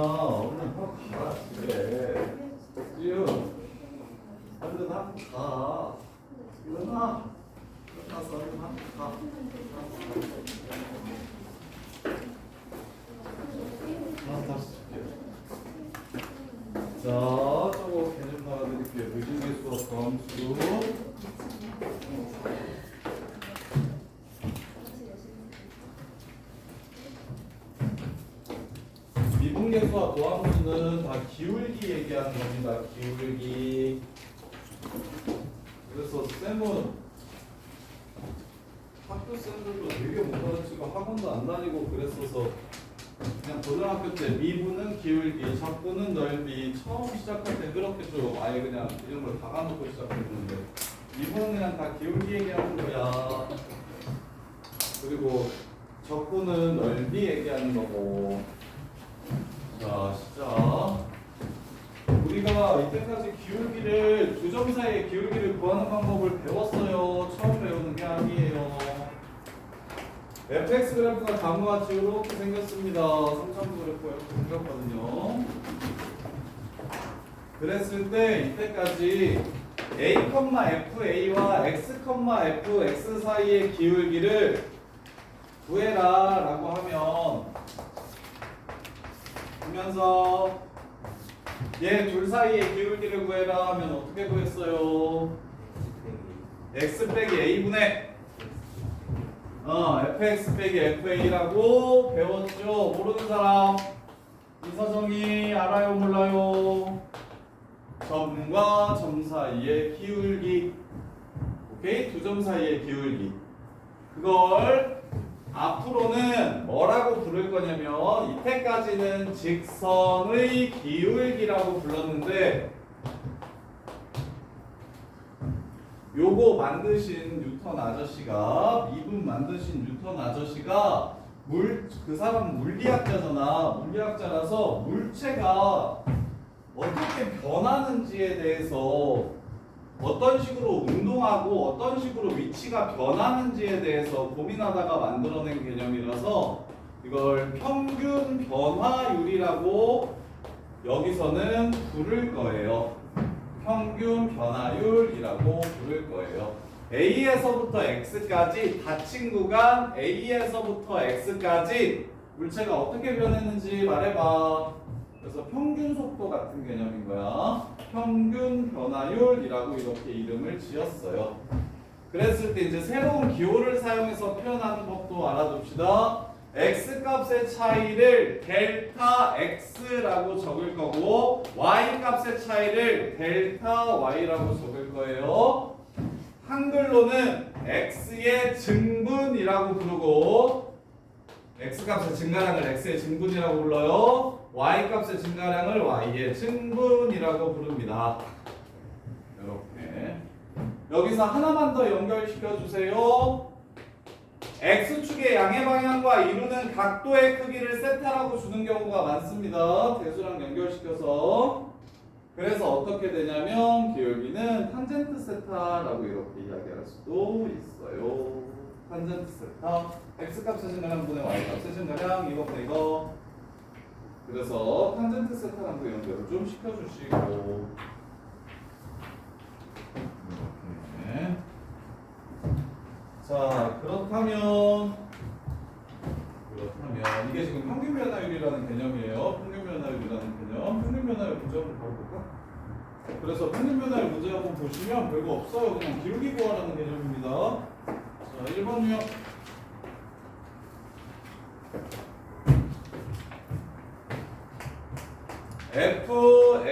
얼른 하고 가라 집에. 지금 얼른 하고 가. 일어나. 일어나서 얼른 하고 가. 다시 줄게요. 자, 저거 개념 나와드릴게요. 무진계 수학 다음수. 미분계수와 도함수는 다 기울기 얘기하는 겁니다. 기울기. 그래서 쌤은 학교 쌤들도 되게 못 가르치고 학원도 안 다니고 그랬어서 그냥 고등학교 때 미분은 기울기, 적분은 넓이 처음 시작할 때 그렇게 좀 아예 그냥 이런 걸 박아놓고 시작했는데 미분은 그냥 다 기울기 얘기하는 거야. 그리고 적분은 넓이 얘기하는 거고. 자, 시작. 우리가 이때까지 기울기를 두 점 사이의 기울기를 구하는 방법을 배웠어요. 처음 배우는 게 아니에요. fx 그래프가 다음과 같이 이렇게 생겼습니다. 3차원 그래프가 이렇게 생겼거든요. 그랬을 때 이때까지 a, fa와 x, fx 사이의 기울기를 구해라 라고 하면서 얘 둘 사이의 기울기를 구해라 하면 어떻게 구했어요? x 빼기 a분의 fx 빼기 fa라고 배웠죠. 모르는 사람 이서정이 알아요 몰라요? 점과 점 사이의 기울기. 오케이? 두 점 사이의 기울기. 그걸 앞으로는 뭐라고 부를 거냐면 이때까지는 직선의 기울기라고 불렀는데 요거 만드신 뉴턴 아저씨가 미분 만드신 뉴턴 아저씨가 그 사람 물리학자잖아. 물리학자라서 물체가 어떻게 변하는지에 대해서 어떤 식으로 운동하고 어떤 식으로 위치가 변하는지에 대해서 고민하다가 만들어낸 개념이라서 이걸 평균 변화율이라고 여기서는 부를 거예요. 평균 변화율이라고 부를 거예요. A에서부터 X까지 닫힌 구간 A에서부터 X까지 물체가 어떻게 변했는지 말해봐. 그래서 평균 속도 같은 개념인 거야. 평균 변화율이라고 이렇게 이름을 지었어요. 그랬을 때 이제 새로운 기호를 사용해서 표현하는 법도 알아둡시다. x 값의 차이를 델타 x라고 적을 거고 y 값의 차이를 델타 y라고 적을 거예요. 한글로는 x의 증분이라고 부르고 x 값의 증가량을 x의 증분이라고 불러요. y 값의 증가량을 y의 증분이라고 부릅니다. 이렇게 여기서 하나만 더 연결시켜 주세요. x축의 양의 방향과 이루는 각도의 크기를 세타라고 주는 경우가 많습니다. 대수랑 연결시켜서. 그래서 어떻게 되냐면 기울기는 탄젠트 세타라고 이렇게 이야기할 수도 있어요. 탄젠트 세타. x값의 증가량 분의 y값의 증가량 이거부터 이거. 그래서 탄젠트 세타랑도 연결을 좀 시켜주시고 이렇게. 자, 그렇다면 이게 지금 평균 변화율이라는 개념이에요. 평균 변화율이라는 개념. 평균 변화율 문제 한번 볼까? 그래서 평균 변화율 문제 한번 보시면 별거 없어요. 그냥 기울기 구하라는 개념입니다. 자, 1번 유형.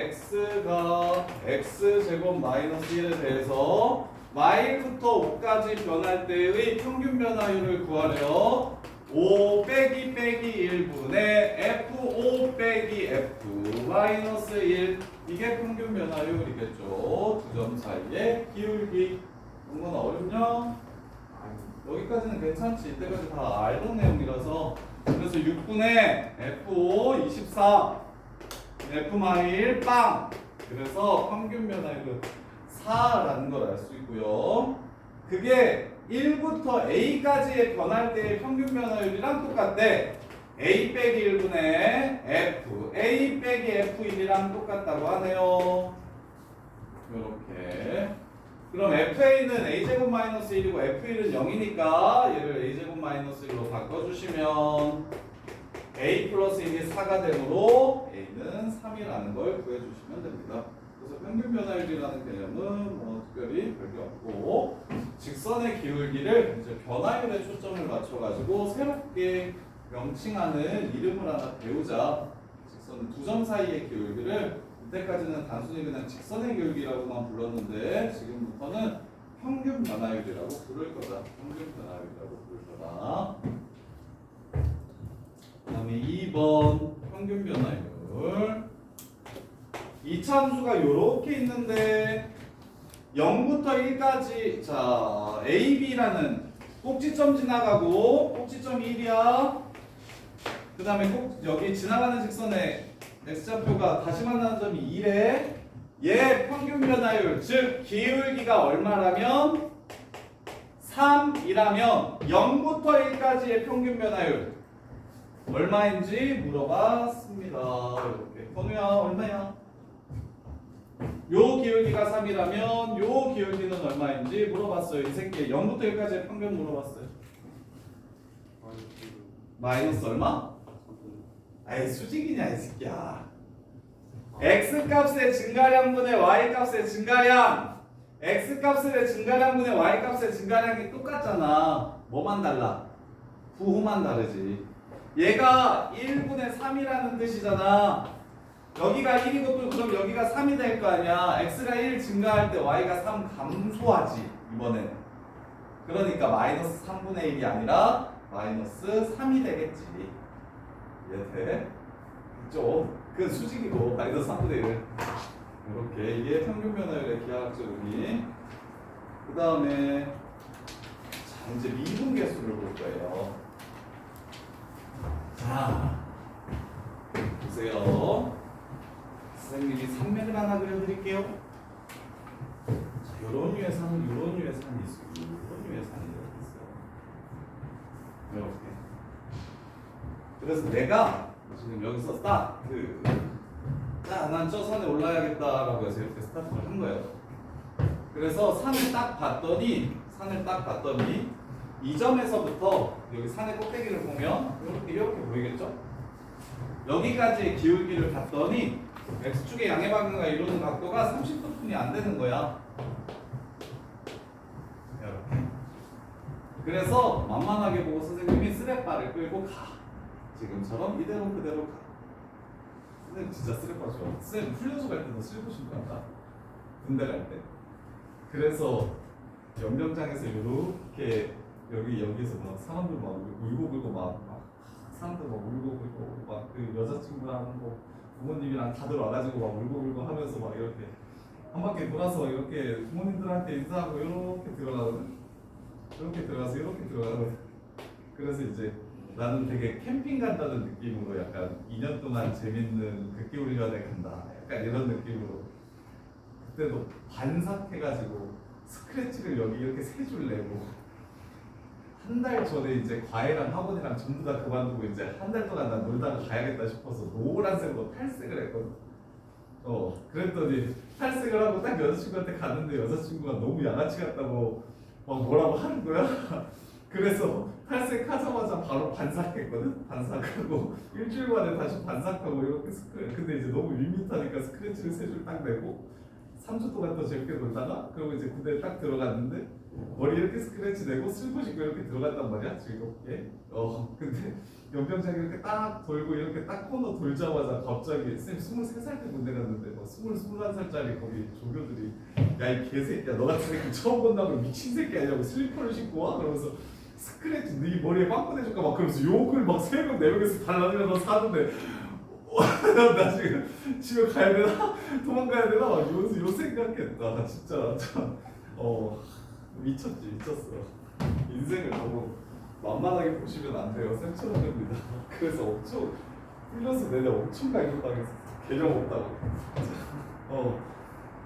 fx가 x제곱 마이너스 1에 대해서 마일부터 5까지 변할 때의 평균 변화율을 구하려 5 빼기 1분의 f5 빼기 f 마이너스 1 이게 평균 변화율이겠죠. 두 점 사이의 기울기. 이런 건 어렵냐? 여기까지는 괜찮지. 이때까지 다 알던 내용이라서. 그래서 6분의 f5 24 f-1 빵. 그래서 평균 변화율은 4라는 걸 알 수 있고요. 그게 1부터 a까지의 변할 때의 평균 변화율이랑 똑같대. A 빼기 1분의 F. A 빼기 F1이랑 똑같다고 하네요. 요렇게. 그럼 FA는 A제곱 마이너스 1이고 F1은 0이니까 얘를 A제곱 마이너스 1로 바꿔주시면 A 플러스 1이 4가 되므로 A는 3이라는 걸 구해주시면 됩니다. 그래서 평균 변화율이라는 개념은 뭐 특별히 별게 없고 직선의 기울기를 이제 변화율에 초점을 맞춰가지고 새롭게 명칭하는 이름을 하나 배우자. 직선은 두 점 사이의 기울기를 이때까지는 단순히 그냥 직선의 기울기라고만 불렀는데 지금부터는 평균 변화율이라고 부를 거다. 평균 변화율이라고 부를 거다. 그 다음에 2번 평균 변화율. 이차함수가 요렇게 있는데 0부터 1까지 자 A, B라는 꼭지점 지나가고 꼭지점이 1이야. 그 다음에 꼭 여기 지나가는 직선의 x좌표가 다시 만나는 점이 1에 얘 평균 변화율 즉 기울기가 얼마라면 3이라면 0부터 1까지의 평균 변화율 얼마인지 물어봤습니다. 이렇게 건우야 얼마야? 요 기울기가 3이라면 요 기울기는 얼마인지 물어봤어요. 이 새끼 0부터 1까지의 평균 물어봤어요. 마이너스 얼마? 아이 수직이냐 이 새끼야. x값의 증가량분의 y값의 증가량. x값의 증가량분의 y값의 증가량이 똑같잖아. 뭐만 달라? 부호만 다르지. 얘가 1분의 3이라는 뜻이잖아. 여기가 1이고 또 그럼 여기가 3이 될 거 아니야. x가 1 증가할 때 y가 3 감소하지 이번에는. 그러니까 마이너스 3분의 1이 아니라 마이너스 3이 되겠지. 이해돼? 좀 그건 수직이고 마이너스 3분의 1 이렇게 이게 평균 변화율의 기하학적 의미. 그 다음에 자 이제 미분계수를 볼 거예요. 자 보세요. 선생님이 산맥을 하나 그려드릴게요. 자 요런 유의 산은 요런 유의 산이 있어요. 요런 유의 산이 이렇게 있어요. 이렇게. 그래서 내가 지금 여기서 딱 난 저 산에 올라야겠다라고 해서 이렇게 스타트를 한 거예요. 그래서 산을 딱 봤더니 이 점에서부터 여기 산의 꼭대기를 보면 이렇게 보이겠죠? 여기까지의 기울기를 봤더니 x축의 양의 방향과 이루는 각도가 30도뿐이 안 되는 거야. 이렇게. 그래서 만만하게 보고 선생님이 스랩바를 끌고 가. 지금처럼 이대로 그대로 가. 선생님 진짜 스랩바 좋아. 선생님 훈련소 갈 때도 쓸고 싶다. 군대 갈 때. 그래서 연병장에서 이렇게 여기서 막 사람들 막 울고불고 막 사람들 막 울고불고 막 그 여자친구랑 뭐 부모님이랑 다들 와가지고 막 울고불고 하면서 막 이렇게 한 바퀴 돌아서 이렇게 부모님들한테 인사하고 이렇게 들어가거든. 이렇게 들어가서 이렇게 가거든. 그래서 이제 나는 되게 캠핑 간다는 느낌으로 약간 2년 동안 재밌는 극기훈련에 간다. 약간 이런 느낌으로 그때도 반삭해가지고 스크래치를 여기 이렇게 3줄 내고 한 달 전에 이제 과외랑 학원이랑 전부 다 그만두고 이제 한 달 동안 난 놀다가 가야겠다 싶어서 노란색으로 탈색을 했거든. 그랬더니 탈색을 하고 딱 여자친구한테 갔는데 여자친구가 너무 양아치 같다고 막 뭐라고 하는 거야. 그래서 탈색하자마자 바로 반삭했거든. 반삭하고 일주일 만에 다시 반삭하고 이렇게 근데 이제 너무 밋밋하니까 스크래치를 3줄 딱 내고 3주 동안 더 재밌게 놀다가 그리고 이제 군대에 딱 들어갔는데 머리 이렇게 스크래치 내고 쓸고 싶고 이렇게 들어갔단 말이야 즐겁게. 근데 연병장이 이렇게 딱 돌고 이렇게 딱 코너 돌자마자 갑자기 쌤 23살 때 군대 갔는데 막 21살짜리 거기 조교들이 야 이 개새끼야 너 같은 새끼 처음 본다고 미친 새끼 아니냐고 슬리퍼를 신고 와? 그러면서 스크래치 네 머리에 빵꾸 내줄까 막 그러면서 욕을 막 3명 4명에서 달라들면서 사는데 나 지금 집에 가야 되나? 도망가야 되나? 막 요 생각했다. 진짜 참 미쳤어. 인생을 너무 만만하게 보시면 안 돼요. 쌤처럼 됩니다. 그래서 엄청 훈련소 내내 엄청 갈등당했어. 개념 없다고.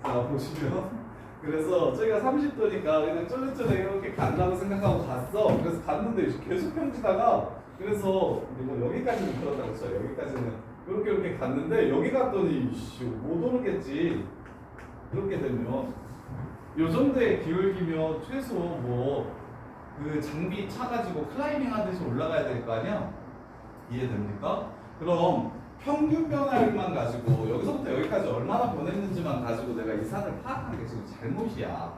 자 보시면 그래서 저희가 30도니까 그냥 쫄래쫄래 이렇게 간다고 생각하고 갔어. 그래서 갔는데 계속 평지다가 그래서 뭐 여기까지는 그렇다고 쳐. 여기까지는 이렇게 갔는데 여기 갔더니 못 오르겠지. 그렇게 되면 요 정도의 기울기면 최소 뭐 그 장비 차가지고 클라이밍 하듯이 올라가야 될 거 아니야? 이해됩니까? 그럼 평균 변화율만 가지고 여기서부터 여기까지 얼마나 변했는지만 가지고 내가 이 산을 파악한 게 지금 잘못이야.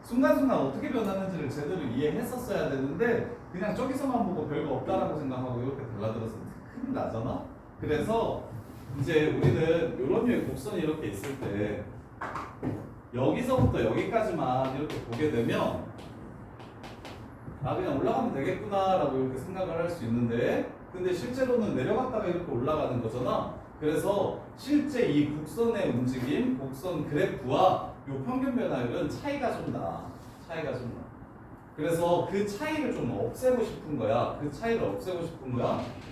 순간순간 어떻게 변하는지를 제대로 이해했었어야 되는데 그냥 저기서만 보고 별거 없다라고 생각하고 이렇게 달라들어서 큰일 나잖아? 그래서 이제 우리는 이런 류의 곡선이 이렇게 있을 때 여기서부터 여기까지만 이렇게 보게 되면 그냥 올라가면 되겠구나 라고 이렇게 생각을 할 수 있는데 근데 실제로는 내려갔다가 이렇게 올라가는 거잖아. 그래서 실제 이 곡선의 움직임, 곡선 그래프와 요 평균 변화율은 차이가 좀 나. 그래서 그 차이를 좀 없애고 싶은 거야.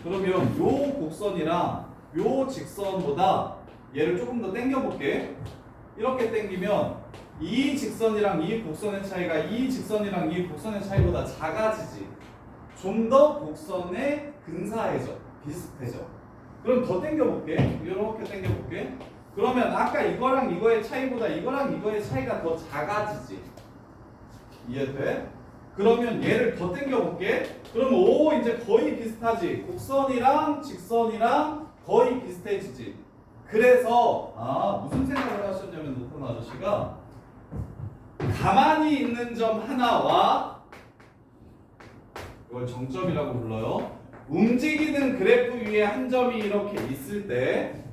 그러면 요 곡선이랑 요 직선보다 얘를 조금 더 당겨볼게. 이렇게 당기면 이 직선이랑 이 곡선의 차이가 이 직선이랑 이 곡선의 차이보다 작아지지. 좀 더 곡선에 근사해져. 비슷해져. 그럼 더 당겨볼게. 이렇게 당겨볼게. 그러면 아까 이거랑 이거의 차이보다 이거랑 이거의 차이가 더 작아지지. 이해돼? 그러면 얘를 더 당겨볼게. 그러면 오 이제 거의 비슷하지. 곡선이랑 직선이랑 거의 비슷해지지. 그래서 무슨 생각을 하셨냐면 노콘 아저씨가 가만히 있는 점 하나와 이걸 정점이라고 불러요. 움직이는 그래프 위에 한 점이 이렇게 있을 때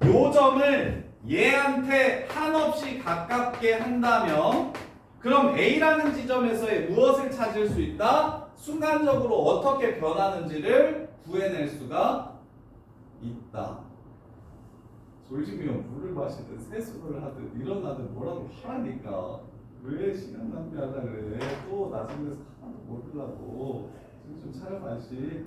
요 점을 얘한테 한없이 가깝게 한다면 그럼 A라는 지점에서의 무엇을 찾을 수 있다? 순간적으로 어떻게 변하는지를 구해낼 수가 있다. 졸지면 물을 마시든 세수를 하든 일어나든 뭐라도 하라니까. 왜 시간 낭비하다 그래? 또 나중에서 하나도 모르려고. 좀 차려봐야지.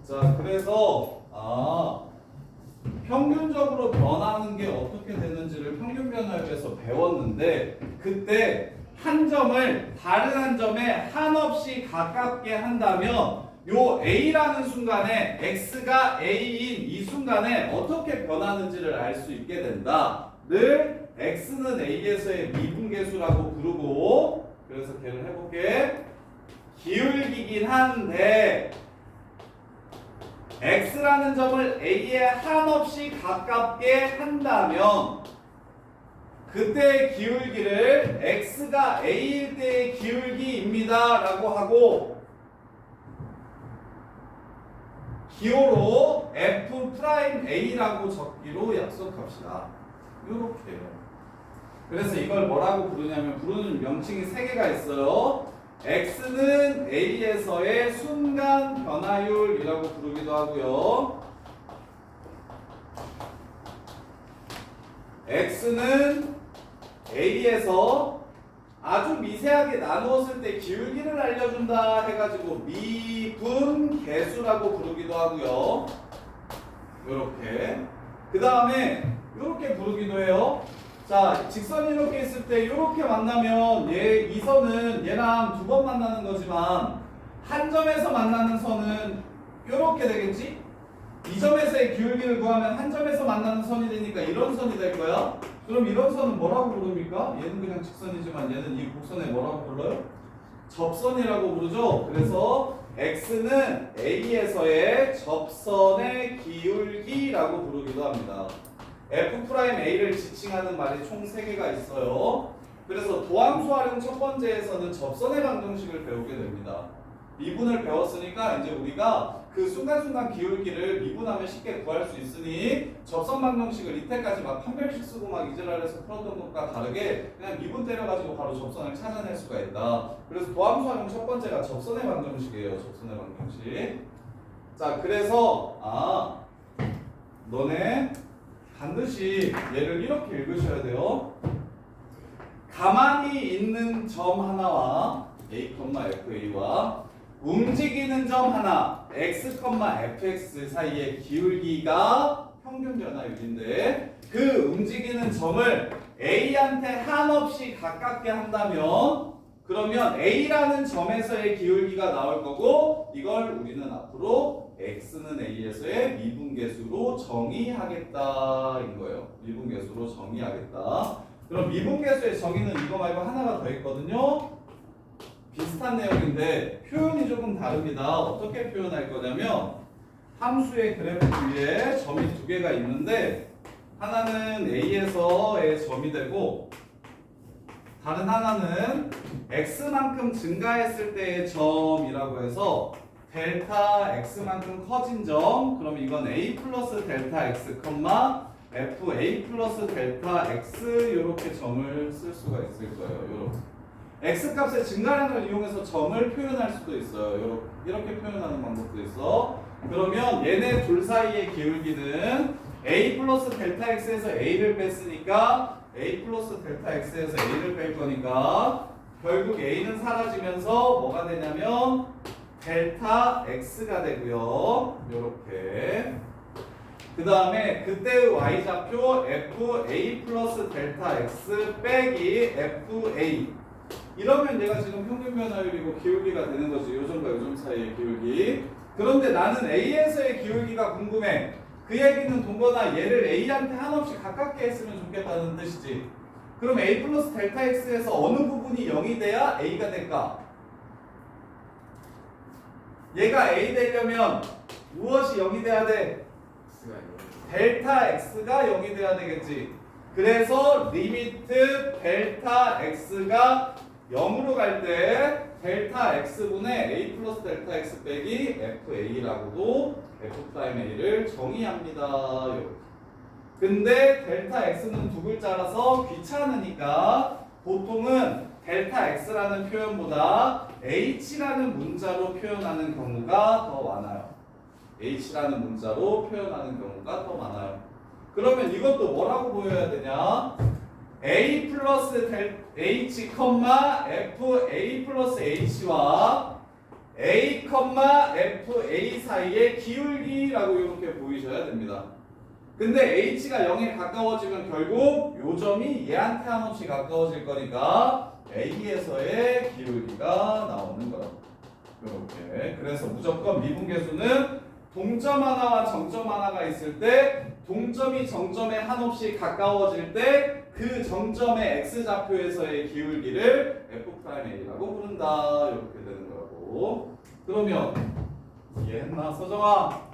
자, 그래서 평균적으로 변하는 게 어떻게 되는지를 평균 변화율에서 배웠는데 그때 한 점을 다른 한 점에 한없이 가깝게 한다면 요 A라는 순간에 X가 A인 이 순간에 어떻게 변하는지를 알 수 있게 된다. 늘 X는 A에서의 미분계수라고 부르고 그래서 걔를 해볼게. 기울기긴 한데 X라는 점을 A에 한없이 가깝게 한다면 그때의 기울기를 X가 A일 때의 기울기입니다 라고 하고 기호로 F'A라고 적기로 약속합시다. 이렇게요. 그래서 이걸 뭐라고 부르냐면 부르는 명칭이 3개가 있어요. X는 A에서의 순간 변화율이라고 부르기도 하고요. X는 A에서 아주 미세하게 나누었을 때 기울기를 알려준다 해가지고 미분계수라고 부르기도 하고요. 이렇게. 그 다음에 이렇게 부르기도 해요. 자, 직선이 이렇게 있을 때 이렇게 만나면 이 선은 얘랑 2번 만나는 거지만 한 점에서 만나는 선은 이렇게 되겠지? 이 점에서의 기울기를 구하면 한 점에서 만나는 선이 되니까 이런 선이 될 거야. 그럼 이런 선은 뭐라고 부릅니까? 얘는 그냥 직선이지만 얘는 이 곡선에 뭐라고 불러요? 접선이라고 부르죠. 그래서 X는 A에서의 접선의 기울기라고 부르기도 합니다. F'A를 지칭하는 말이 총 3개가 있어요. 그래서 도함수 활용 첫 번째에서는 접선의 방정식을 배우게 됩니다. 미분을 배웠으니까 이제 우리가 그 순간순간 기울기를 미분하면 쉽게 구할 수 있으니 접선 방정식을 이때까지 막 판별식 쓰고 막 이지랄해서 풀었던 것과 다르게 그냥 미분 때려가지고 바로 접선을 찾아낼 수가 있다. 그래서 도함수 활용 첫 번째가 접선의 방정식이에요. 접선의 방정식. 자, 그래서 너네 반드시 얘를 이렇게 읽으셔야 돼요. 가만히 있는 점 하나와 A, FA와 움직이는 점 하나 X, FX 사이의 기울기가 평균 변화율인데 그 움직이는 점을 A한테 한없이 가깝게 한다면 그러면 A라는 점에서의 기울기가 나올 거고 이걸 우리는 앞으로 X는 A에서의 미분계수로 정의하겠다인 거예요. 미분계수로 정의하겠다. 그럼 미분계수의 정의는 이거 말고 하나가 더 있거든요. 비슷한 내용인데 표현이 조금 다릅니다. 어떻게 표현할 거냐면 함수의 그래프 위에 점이 두 개가 있는데 하나는 A에서의 점이 되고 다른 하나는 X만큼 증가했을 때의 점이라고 해서 델타 X만큼 커진 점 그럼 이건 A 플러스 델타 X, FA 플러스 델타 X 이렇게 점을 쓸 수가 있을 거예요. 요렇게. X값의 증가량을 이용해서 점을 표현할 수도 있어요. 이렇게 표현하는 방법도 있어. 그러면 얘네 둘 사이의 기울기는 A 플러스 델타 X에서 A를 뺐으니까 A 플러스 델타 X에서 A를 뺄 거니까 결국 A는 사라지면서 뭐가 되냐면 델타 X가 되고요. 요렇게. 그 다음에 그때의 Y좌표 FA 플러스 델타 X 빼기 FA 이러면 내가 지금 평균 변화율이고 기울기가 되는 거지. 요점과 요점 사이의 기울기. 그런데 나는 A에서의 기울기가 궁금해. 그 얘기는 동거나 얘를 A한테 한없이 가깝게 했으면 좋겠다는 뜻이지. 그럼 A 플러스 델타 X에서 어느 부분이 0이 돼야 A가 될까? 얘가 A 되려면 무엇이 0이 돼야 돼? 델타 X가 0이 돼야 되겠지. 그래서 리미트 델타 X가 0으로 갈 때 델타 X분의 A 플러스 델타 X 빼기 FA라고도 F'A를 정의합니다. 이렇게. 근데 델타 X는 두 글자라서 귀찮으니까 보통은 델타 X라는 표현보다 H라는 문자로 표현하는 경우가 더 많아요. H라는 문자로 표현하는 경우가 더 많아요. 그러면 이것도 뭐라고 보여야 되냐? A 플러스 H, FA 플러스 H와 A, FA 사이의 기울기라고 이렇게 보이셔야 됩니다. 근데 H가 0에 가까워지면 결국 요 점이 얘한테 한없이 가까워질 거니까 A에서의 기울기가 나오는 거라고. 이렇게. 그래서 무조건 미분계수는 동점 하나와 정점 하나가 있을 때 동점이 정점에 한없이 가까워질 때 그 정점의 X좌표에서의 기울기를 F'A라고 부른다. 이렇게 되는 거라고. 그러면 이해했나? 서정아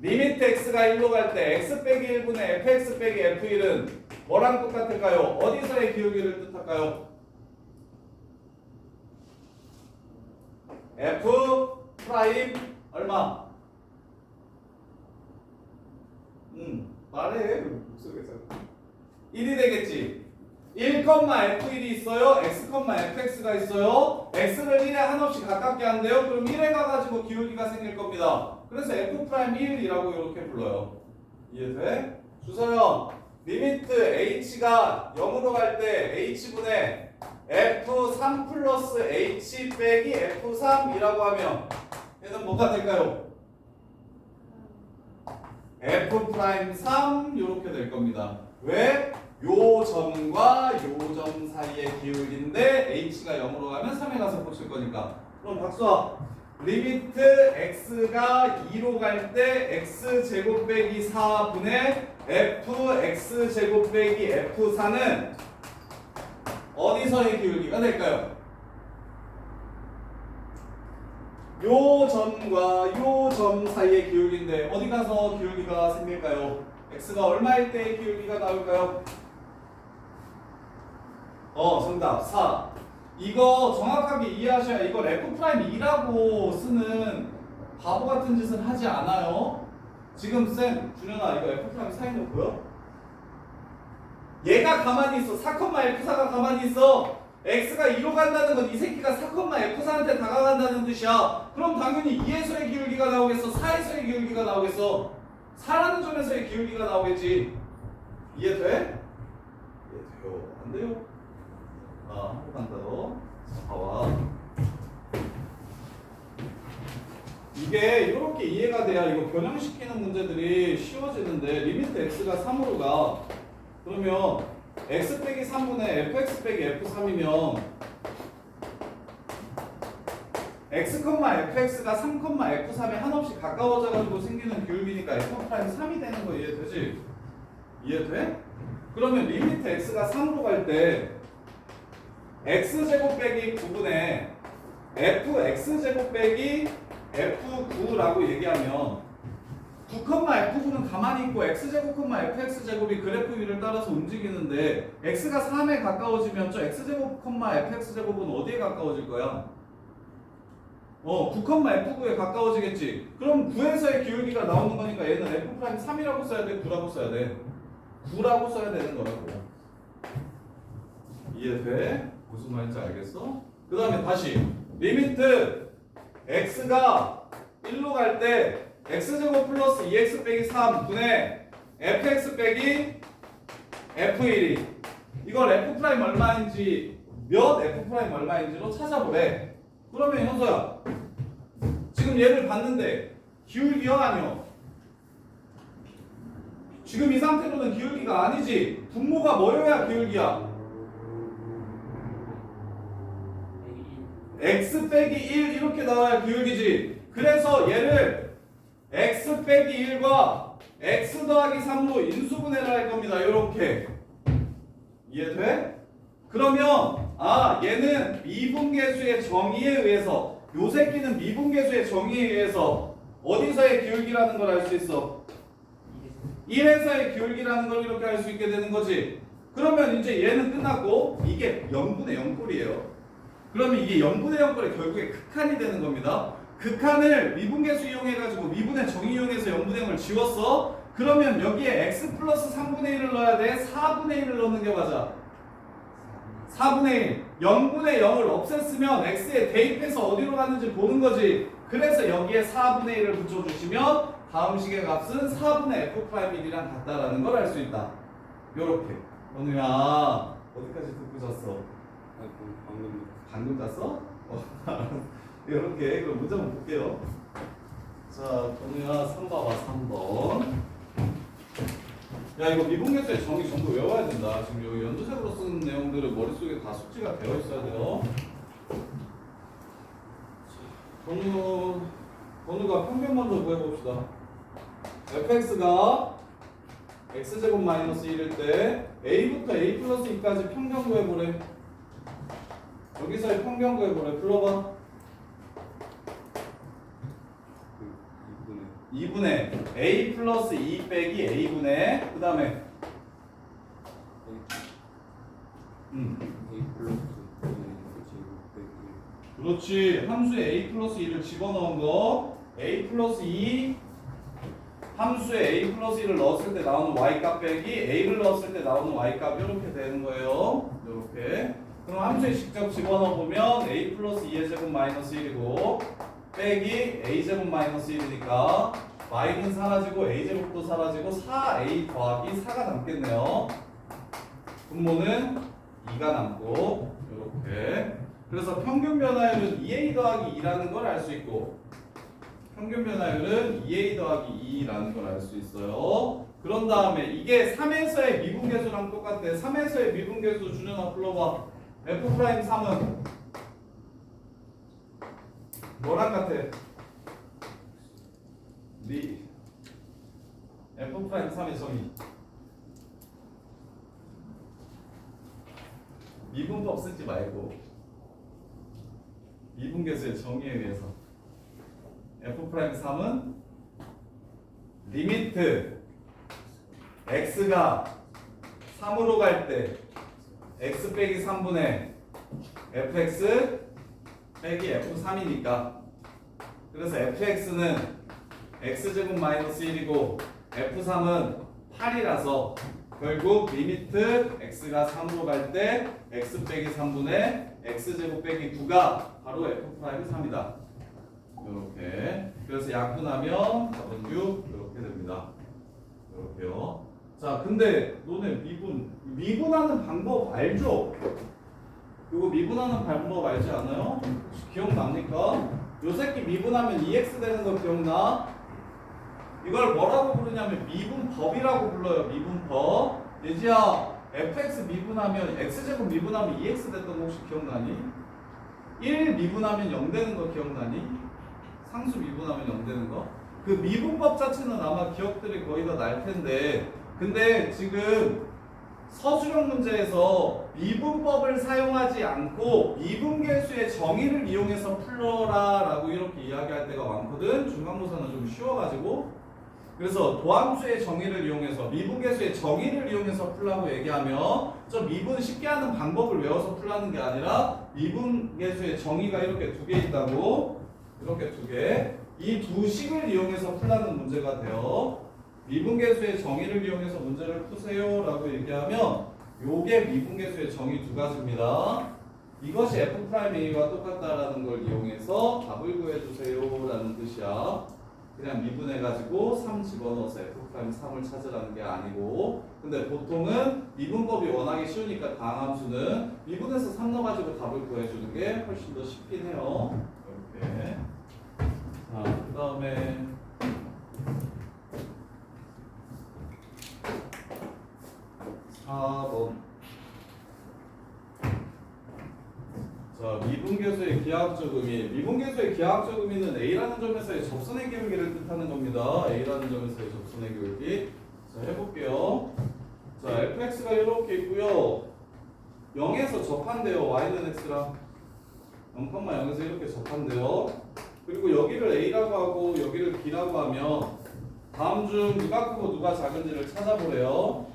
리미트 X가 1로 갈 때 X 빼기 1분의 FX 빼기 F1은 뭐랑 똑같을까요? 어디서의 기울기를 뜻할까요? F 프라임 얼마? 말해. 목소리에서 1이 되겠지. 1,F1이 있어요. X,Fx가 있어요. X를 1에 한없이 가깝게 한대요. 그럼 1에 가가지고 기울기가 생길 겁니다. 그래서 F'1이라고 이렇게 불러요. 이해돼? 주서형 리미트 H가 0으로 갈 때 H분의 F3 플러스 H 빼기 F3이라고 하면 얘는 뭐가 될까요? F'3 이렇게 될 겁니다. 왜? 요 점과 요 점 사이의 기울기인데 H가 0으로 가면 3에 가서 꽂힐 거니까. 그럼 박수아 리미트 X가 2로 갈 때 X제곱 빼기 4분의 Fx제곱 빼기 F4는 어디서의 기울기가 될까요? 요 점과 요 점 사이의 기울기인데 어디 가서 기울기가 생길까요? X가 얼마일 때의 기울기가 나올까요? 정답 4. 이거 정확하게 이해하셔야 이걸 F'2라고 쓰는 바보 같은 짓을 하지 않아요. 지금 쌤, 준현아 이거 F' 사인은 보여? 얘가 가만히 있어. 4,F4가 가만히 있어. X가 2로 간다는 건 이 새끼가 4,F4한테 다가간다는 뜻이야. 그럼 당연히 2에서의 기울기가 나오겠어? 4에서의 기울기가 나오겠어? 4라는 점에서의 기울기가 나오겠지. 이해돼? 이해돼요? 안 돼요? 한번 더. 봐봐. 이게 이렇게 이해가 돼야 이거 변형시키는 문제들이 쉬워지는데 리미트 X가 3으로 가. 그러면 x 빼기 3분의 fx 빼기 f3이면 x, fx가 3, f3에 한없이 가까워져가지고 생기는 기울기니까 f'3이 되는 거 이해되지? 이해돼? 그러면 리미트 x가 3으로 갈 때 x제곱 빼기 9분의 fx제곱 빼기 f9라고 얘기하면 9, f9는 가만히 있고 x제곱, fx제곱이 그래프 위를 따라서 움직이는데 x가 3에 가까워지면 저 x제곱, fx제곱은 어디에 가까워질 거야? 9, f9에 가까워지겠지. 그럼 9에서의 기울기가 나오는 거니까 얘는 f'3이라고 써야 돼? 9라고 써야 돼? 9라고 써야 되는 거라고. 이해돼? 무슨 말인지 알겠어? 그 다음에 다시 리미트 x가 1로 갈 때 x제곱 플러스 2x 빼기 3 분의 fx 빼기 f1이 이걸 f' 얼마인지 몇 f' 얼마인지로 찾아보래. 그러면 현서야 지금 얘를 봤는데 기울기야 아니요? 지금 이 상태로는 기울기가 아니지. 분모가 뭐여야 기울기야? x 빼기 1 이렇게 나와야 기울기지. 그래서 얘를 x 빼기 1과 x 더하기 3로 인수분해를 할 겁니다. 이렇게. 이해돼? 그러면 얘는 미분계수의 정의에 의해서 요 새끼는 미분계수의 정의에 의해서 어디서의 기울기라는 걸 알 수 있어? 1에서의 기울기라는 걸 이렇게 알 수 있게 되는 거지. 그러면 이제 얘는 끝났고 이게 0분의 0꼴이에요. 그러면 이게 0분의 0꼴이 결국에 극한이 되는 겁니다. 극한을 미분계수 이용해가지고 미분의 정의 이용해서 0분의 0을 지웠어. 그러면 여기에 x 플러스 3분의 1을 넣어야 돼? 4분의 1을 넣는 게 맞아. 4분의 1. 0분의 0을 없앴으면 x에 대입해서 어디로 갔는지 보는 거지. 그래서 여기에 4분의 1을 붙여주시면 다음 식의 값은 4분의 f'1이랑 같다라는 걸 알 수 있다. 요렇게. 원우야 어디까지 듣고 잤어? 방금 잤어? 이렇게. 그럼 문제 한번 볼게요. 자, 원우야 3 봐봐. 3번. 야, 이거 미분계수의 정의 전부 외워야 된다. 지금 여기 연두색으로 쓴 내용들은 머릿속에 다 숙지가 되어 있어야 돼요. 번우가 평균 먼저 구해봅시다. fx가 x제곱 마이너스 1일 때 a부터 a 플러스 2까지 평균 구해보래. 여기서의 평균 구해보래. 불러봐. 2분의 a 플러스 2 빼기 a분의 그 다음에 a 플러스 그렇지. 함수에 a 플러스 2를 집어넣은 거 a 플러스 2 함수에 a 플러스 1을 넣었을 때 나오는 y값 빼기 a를 넣었을 때 나오는 y값 이렇게 되는 거예요. 이렇게. 그럼 함수에 직접 집어넣어보면 a 플러스 2의 제곱 마이너스 1이고 빼기 a제곱 마이너스 1이니까 y는 사라지고 a제곱도 사라지고 4a 더하기 4가 남겠네요. 분모는 2가 남고 이렇게. 그래서 평균 변화율은 2a 더하기 2라는 걸 알 수 있고 평균 변화율은 2a 더하기 2라는 걸 알 수 있어요. 그런 다음에 이게 3에서의 미분계수랑 똑같대. 3에서의 미분계수 준현아 불러봐. f'3은 뭐랑 같아? f'3의 정의. 미분법 쓰지 말고 미분계수의 정의에 의해서 f'3은 리미트 x가 3으로 갈 때 x 빼기 3분의 fx 빼기 f3이니까 그래서 fx는 x제곱 마이너스 1이고 f3은 8이라서 결국 리미트 x가 3으로 갈 때 x 빼기 3분의 x제곱 빼기 9가 바로 f'3이다. 이렇게. 그래서 약분하면 답은 6 이렇게 됩니다. 이렇게요. 자, 근데 너네 미분하는 방법 알죠? 이거 미분하는 방법 알지 않아요? 기억납니까? 요 새끼 미분하면 2x 되는 거 기억나? 이걸 뭐라고 부르냐면 미분법이라고 불러요. 미분법. 예지야, fx 미분하면 x제곱 미분하면 2x 됐던 거 혹시 기억나니? 1 미분하면 0 되는 거 기억나니? 상수 미분하면 0 되는 거? 그 미분법 자체는 아마 기억들이 거의 다 날 텐데, 근데 지금 서술형 문제에서 미분법을 사용하지 않고 미분계수의 정의를 이용해서 풀어라 라고 이렇게 이야기할 때가 많거든. 중간고사는 좀 쉬워가지고. 그래서 도함수의 정의를 이용해서 미분계수의 정의를 이용해서 풀라고 얘기하면 좀 미분 쉽게 하는 방법을 외워서 풀라는 게 아니라 미분계수의 정의가 이렇게 두 개 있다고, 이렇게 두 개, 이 두 식을 이용해서 풀라는 문제가 돼요. 미분계수의 정의를 이용해서 문제를 푸세요 라고 얘기하면 요게 미분계수의 정의 두 가지입니다. 이것이 F'A와 똑같다라는 걸 이용해서 답을 구해주세요 라는 뜻이야. 그냥 미분해가지고 3 집어넣어서 F'3을 찾으라는 게 아니고, 근데 보통은 미분법이 워낙에 쉬우니까 다항함수는 미분해서 3 넣어가지고 답을 구해주는 게 훨씬 더 쉽긴 해요. 이렇게. 자, 그 다음에 4번. 자, 미분계수의 기하학적 의미. 미분계수의 기하학적 의미는 A라는 점에서의 접선의 기울기를 뜻하는 겁니다. A라는 점에서의 접선의 기울기. 자, 해볼게요. 자, fx가 이렇게 있고요. 0에서 접한대요. y는 x랑 0,0에서 이렇게 접한대요. 그리고 여기를 A라고 하고 여기를 B라고 하면 다음 중 누가 크고 누가 작은지를 찾아보래요.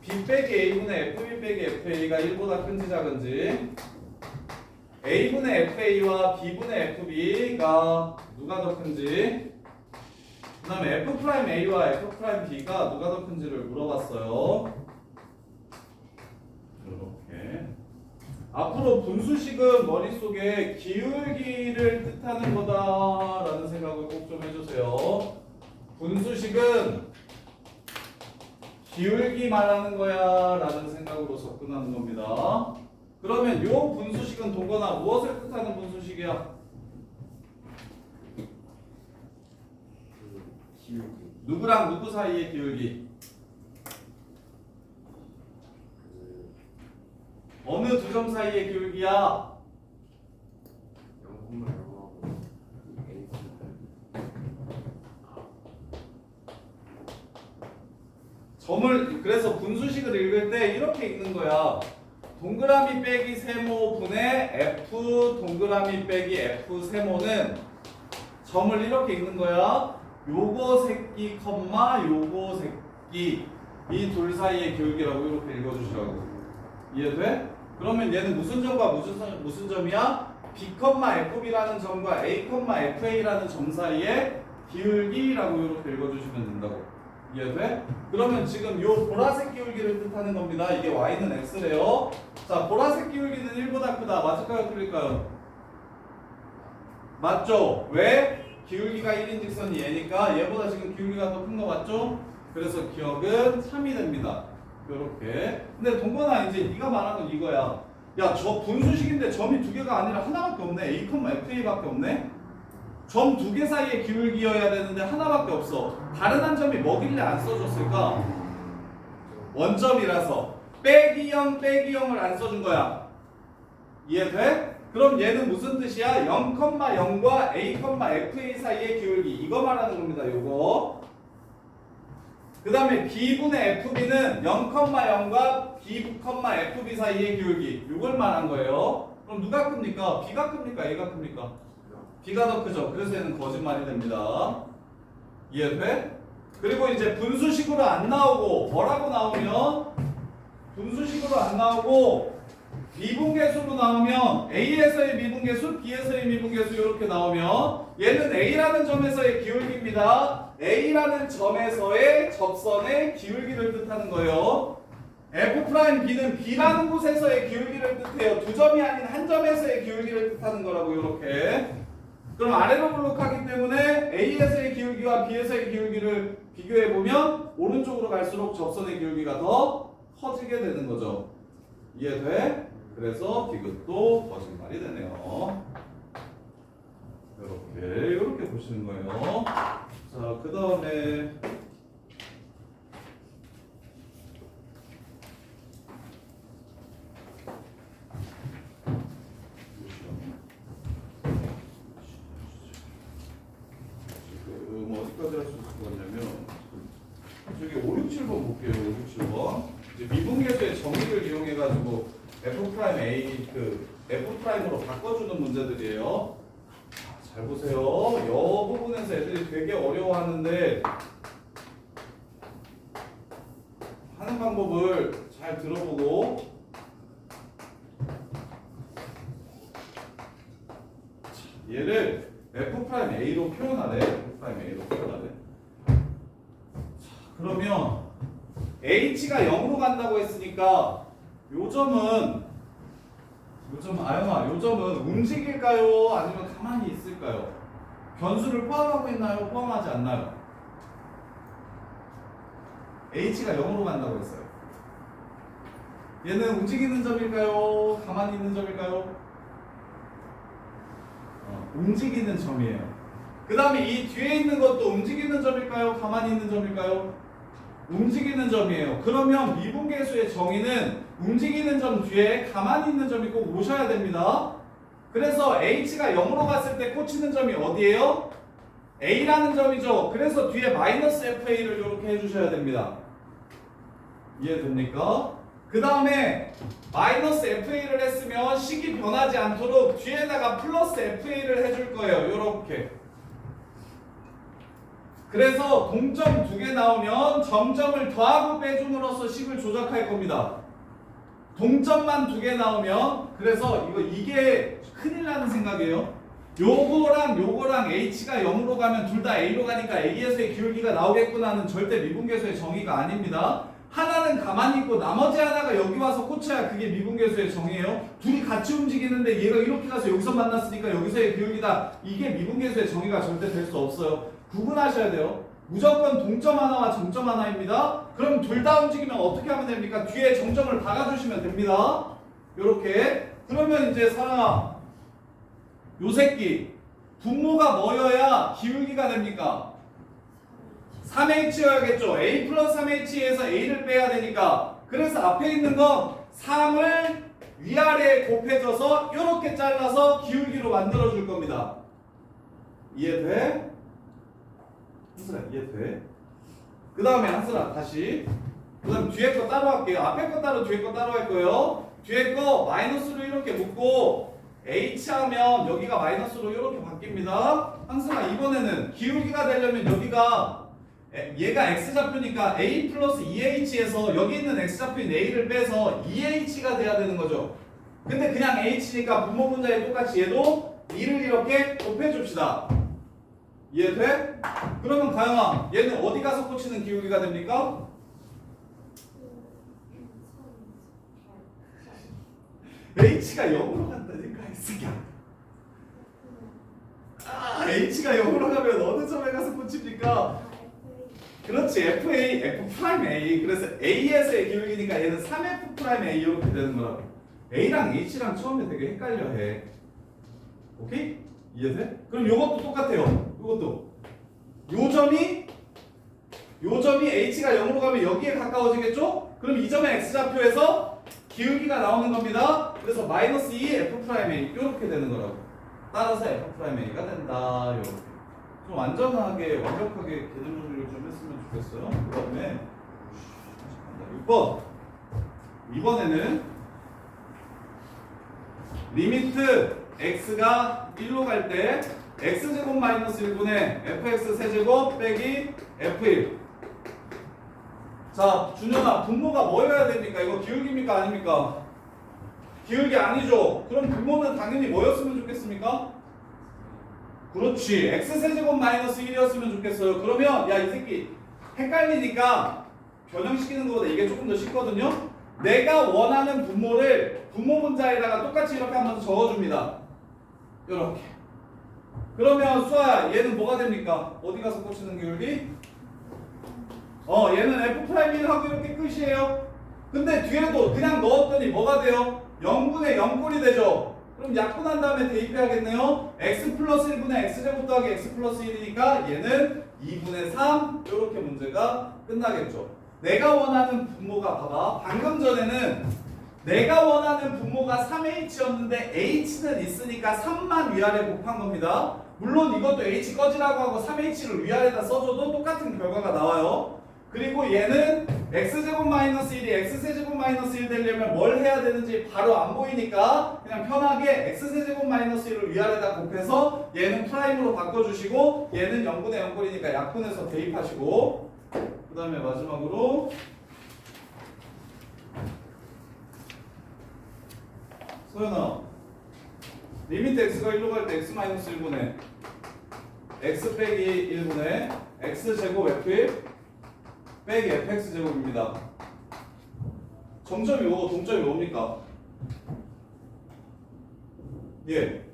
B 빼기 A분의 FB 빼기 FA가 1보다 큰지 작은지, A분의 FA와 B분의 FB가 누가 더 큰지, 그 다음에 F'A와 F'B가 누가 더 큰지를 물어봤어요. 이렇게. 앞으로 분수식은 머릿속에 기울기를 뜻하는 거다라는 생각을 꼭 좀 해주세요. 분수식은 기울기 말하는 거야 라는 생각으로 접근하는 겁니다. 그러면 요 분수식은 동거나 무엇을 뜻하는 분수식이야? 기울기. 누구랑 누구 사이의 기울기? 어느 두 점 사이의 기울기야? 0,0하고 A. 점을, 그래서 분수식을 읽을 때 이렇게 읽는 거야. 동그라미 빼기 세모분의 F 동그라미 빼기 F 세모는 점을 이렇게 읽는 거야. 요거 새끼 컴마 요거 새끼, 이 둘 사이의 기울기라고 이렇게 읽어주시라고. 이해돼? 그러면 얘는 무슨 점과 무슨 점이야? B, FB라는 점과 A, FA라는 점 사이의 기울기라고 이렇게 읽어주시면 된다고. 이해돼? 그러면 지금 요 보라색 기울기를 뜻하는 겁니다. 이게 y는 x래요. 자, 보라색 기울기는 1보다 크다. 맞을까요? 틀릴까요? 맞죠? 왜? 기울기가 1인 직선이 얘니까 얘보다 지금 기울기가 더 큰 거 맞죠? 그래서 기억은 3이 됩니다. 요렇게. 근데 동건아, 이제 네가 말한 건 이거야. 야, 저 분수식인데 점이 두 개가 아니라 하나밖에 없네. A, FA밖에 없네. 점 두 개 사이의 기울기여야 되는데 하나밖에 없어. 다른 한 점이 뭐길래 안 써줬을까? 원점이라서 빼기 0 빼기 0을 안 써준 거야. 이해돼? 그럼 얘는 무슨 뜻이야? 0,0과 A, FA 사이의 기울기, 이거 말하는 겁니다. 요거. 그 다음에 B분의 FB는 0,0과 B, FB 사이의 기울기, 요걸 말한 거예요. 그럼 누가 큽니까? B가 큽니까? A가 큽니까? B가 더 크죠. 그래서 얘는 거짓말이 됩니다. 이해돼? 그리고 이제 분수식으로 안 나오고 뭐라고 나오면, 분수식으로 안 나오고 미분계수로 나오면 A에서의 미분계수, B에서의 미분계수 이렇게 나오면 얘는 A라는 점에서의 기울기입니다. A라는 점에서의 접선의 기울기를 뜻하는 거예요. F'B는 B라는 곳에서의 기울기를 뜻해요. 두 점이 아닌 한 점에서의 기울기를 뜻하는 거라고 이렇게. 그럼 아래로 블록하기 때문에 A에서의 기울기와 B에서의 기울기를 비교해보면 오른쪽으로 갈수록 접선의 기울기가 더 커지게 되는 거죠. 이해돼? 그래서 디귿도 거짓말이 되네요. 이렇게 보시는 거예요. 자, 그 다음에 57번 볼게요. 57번. 이제 미분계수의 정의를 이용해 가지고 F'A 그 F'으로 바꿔주는 문제들이에요. 잘 보세요. 이 부분에서 애들이 되게 어려워하는데 하는 방법을 잘 들어보고 얘를 F'A로 표현하래. F'A로 표현하래. 그러면 H가 0으로 간다고 했으니까 요점은 아영아, 요점은 움직일까요? 아니면 가만히 있을까요? 변수를 포함하고 있나요? 포함하지 않나요? H가 0으로 간다고 했어요. 얘는 움직이는 점일까요? 가만히 있는 점일까요? 움직이는 점이에요. 그 다음에 이 뒤에 있는 것도 움직이는 점일까요? 가만히 있는 점일까요? 움직이는 점이에요. 그러면 미분계수의 정의는 움직이는 점 뒤에 가만히 있는 점이 꼭 오셔야 됩니다. 그래서 H가 0으로 갔을 때 꽂히는 점이 어디예요? A라는 점이죠. 그래서 뒤에 마이너스 FA를 이렇게 해주셔야 됩니다. 이해됩니까? 그 다음에 마이너스 FA를 했으면 식이 변하지 않도록 뒤에다가 플러스 FA를 해줄 거예요. 이렇게. 그래서 동점 2개 나오면 점점을 더하고 빼줌으로써 식을 조작할 겁니다. 동점만 2개 나오면 그래서 이게 큰일 나는 생각이에요. 요거랑 H가 0으로 가면 둘 다 A로 가니까 A에서의 기울기가 나오겠구나는 절대 미분계수의 정의가 아닙니다. 하나는 가만히 있고 나머지 하나가 여기 와서 꽂혀야 그게 미분계수의 정의예요. 둘이 같이 움직이는데 얘가 이렇게 가서 여기서 만났으니까 여기서의 기울기다. 이게 미분계수의 정의가 절대 될 수 없어요. 구분하셔야 돼요. 무조건 동점 하나와 점점 하나입니다. 그럼 둘 다 움직이면 어떻게 하면 됩니까? 뒤에 정점을 박아주시면 됩니다. 요렇게. 그러면 이제 사랑아, 요 새끼 분모가 뭐여야 기울기가 됩니까? 3H여야겠죠. A 플러스 3H에서 A를 빼야 되니까. 그래서 앞에 있는 건 3을 위아래에 곱해줘서 이렇게 잘라서 기울기로 만들어줄 겁니다. 이해돼? 한슬아 이해돼? 그 다음에 한슬아 다시. 그 다음 뒤에 거 따로 할게요. 앞에 거 따로 뒤에 거 따로 할 거예요. 뒤에 거 마이너스로 이렇게 묶고 H 하면 여기가 마이너스로 이렇게 바뀝니다. 한슬아 이번에는 기울기가 되려면 여기가 얘가 X좌표니까 A 플러스 2H에서 여기 있는 X좌표인 A를 빼서 2H가 돼야 되는 거죠. 근데 그냥 H니까 분모 분자에 똑같이 얘도 2를 이렇게 곱해줍시다. 이해돼? 그러면 가영아 얘는 어디 가서 꽂히는 기울기가 됩니까? H가 0으로 간다니까 X가. H가 0으로 가면 어느 점에 가서 꽂힙니까? 그렇지. F'A. 그래서 A에서의 기울기니까 얘는 3F'A 이렇게 되는 거라고. A랑 H랑 처음에 되게 헷갈려 해. 오케이? 이해돼? 그럼 요것도 똑같아요. 요것도. 요점이 H가 0으로 가면 여기에 가까워지겠죠? 그럼 이 점의 X좌표에서 기울기가 나오는 겁니다. 그래서 마이너스 2 F'A 이렇게 되는 거라고. 따라서 F'A가 된다. 이렇게. 좀 완전하게 완벽하게 개념 정리를 좀 했으면 좋겠어요. 그 다음에 6번. 이번에는 리미트 x가 1로 갈 때 x제곱 마이너스 1분의 fx 세제곱 빼기 f1. 자, 준현아, 분모가 뭐여야 됩니까? 이거 기울기입니까? 아닙니까? 기울기 아니죠? 그럼 분모는 당연히 뭐였으면 좋겠습니까? 그렇지. x세제곱 마이너스 1이었으면 좋겠어요. 그러면 야, 이 새끼 헷갈리니까 변형시키는 것보다 이게 조금 더 쉽거든요. 내가 원하는 분모를 분모 분자에다가 똑같이 이렇게 한번 적어줍니다. 이렇게. 그러면 수아야, 얘는 뭐가 됩니까? 어디 가서 꽂히는 기울기? 얘는 F'1 하고 이렇게 끝이에요. 근데 뒤에도 그냥 넣었더니 뭐가 돼요? 0분의 0꼴이 되죠. 그럼 약분한 다음에 대입해야겠네요. x 플러스 1분의 x제곱 더하기 x 플러스 1이니까 얘는 2분의 3 이렇게 문제가 끝나겠죠. 내가 원하는 분모가 봐봐. 방금 전에는 내가 원하는 분모가 3h였는데 h는 있으니까 3만 위아래 곱한 겁니다. 물론 이것도 h 꺼지라고 하고 3h를 위아래다 써줘도 똑같은 결과가 나와요. 그리고 얘는 x제곱 마이너스 1이 x세제곱 마이너스 1 되려면 뭘 해야 되는지 바로 안 보이니까 그냥 편하게 x세제곱 마이너스 1을 위아래다 곱해서 얘는 프라임으로 바꿔주시고 얘는 0분의 0꼴이니까 약분해서 대입하시고 그 다음에 마지막으로 소연아 리미트 x가 1로 갈 때 x 마이너스 1분의 x 빼기 1분의 x제곱 f1 빼기 fx제곱입니다. 점점이 5, 동점이 뭡니까? 예.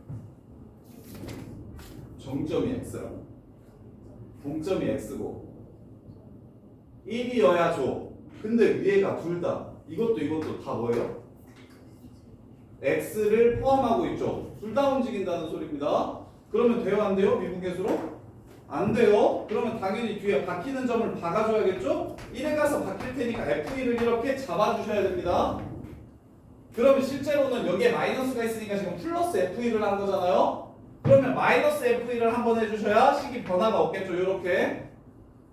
정점이 x라고. 동점이 x고 1이어야 줘. 근데 위에가 둘 다 이것도 다 뭐예요? x를 포함하고 있죠. 둘 다 움직인다는 소리입니다. 그러면 돼요 안 돼요? 미분계수로? 안 돼요. 그러면 당연히 뒤에 바뀌는 점을 박아줘야겠죠? 1에 가서 바뀔 테니까 F1을 이렇게 잡아주셔야 됩니다. 그러면 실제로는 여기에 마이너스가 있으니까 지금 플러스 F1을 한 거잖아요. 그러면 마이너스 F1을 한번 해주셔야 식이 변화가 없겠죠. 이렇게.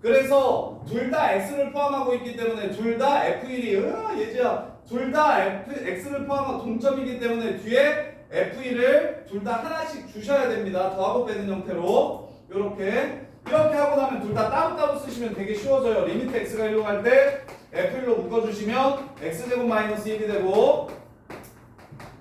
그래서 둘 다 X를 포함하고 있기 때문에 둘 다 F1이 예지야 둘 다 X를 포함하고 동점이기 때문에 뒤에 F1을 둘 다 하나씩 주셔야 됩니다. 더하고 빼는 형태로 이렇게 하고 나면 둘 다 따로따로 쓰시면 되게 쉬워져요. 리미트 X가 1로 갈 때 F1로 묶어주시면 X제곱 마이너스 1이 되고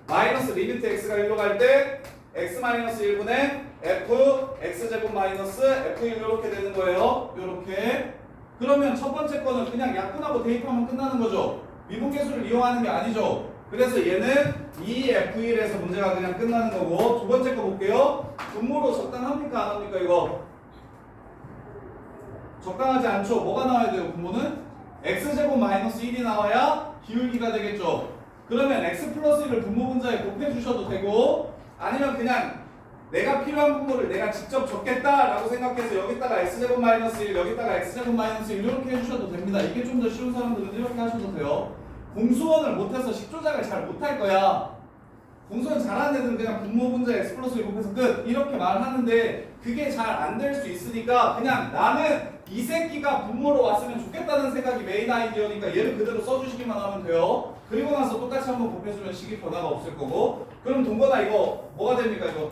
마이너스 리미트 X가 1로 갈 때 X 마이너스 1분의 F X제곱 마이너스 F1 이렇게 되는 거예요. 이렇게 그러면 첫 번째 거는 그냥 약분하고 대입하면 끝나는 거죠. 미분계수를 이용하는 게 아니죠. 그래서 얘는 2F1에서 문제가 그냥 끝나는 거고 두 번째 거 볼게요. 분모로 적당합니까? 안 합니까? 이거 적당하지 않죠. 뭐가 나와야 돼요? 분모는 X제곱 마이너스 1이 나와야 기울기가 되겠죠. 그러면 X 플러스 1을 분모 분자에 곱해주셔도 되고 아니면 그냥 내가 필요한 분모를 내가 직접 적겠다라고 생각해서 여기다가 X제곱 마이너스 1 여기다가 X제곱 마이너스 1 이렇게 해주셔도 됩니다. 이게 좀 더 쉬운 사람들은 이렇게 하셔도 돼요. 공수원을 못해서 식조작을 잘 못할 거야. 공수원 잘하는 애들은 그냥 분모 분자 x 플러스 1 곱해서 끝 이렇게 말하는데 그게 잘 안 될 수 있으니까 그냥 나는 이 새끼가 분모로 왔으면 좋겠다는 생각이 메인 아이디어니까 얘를 그대로 써주시기만 하면 돼요. 그리고 나서 똑같이 한번 곱해주면 식이 변화가 없을 거고 그럼 동건아 이거 뭐가 됩니까 이거?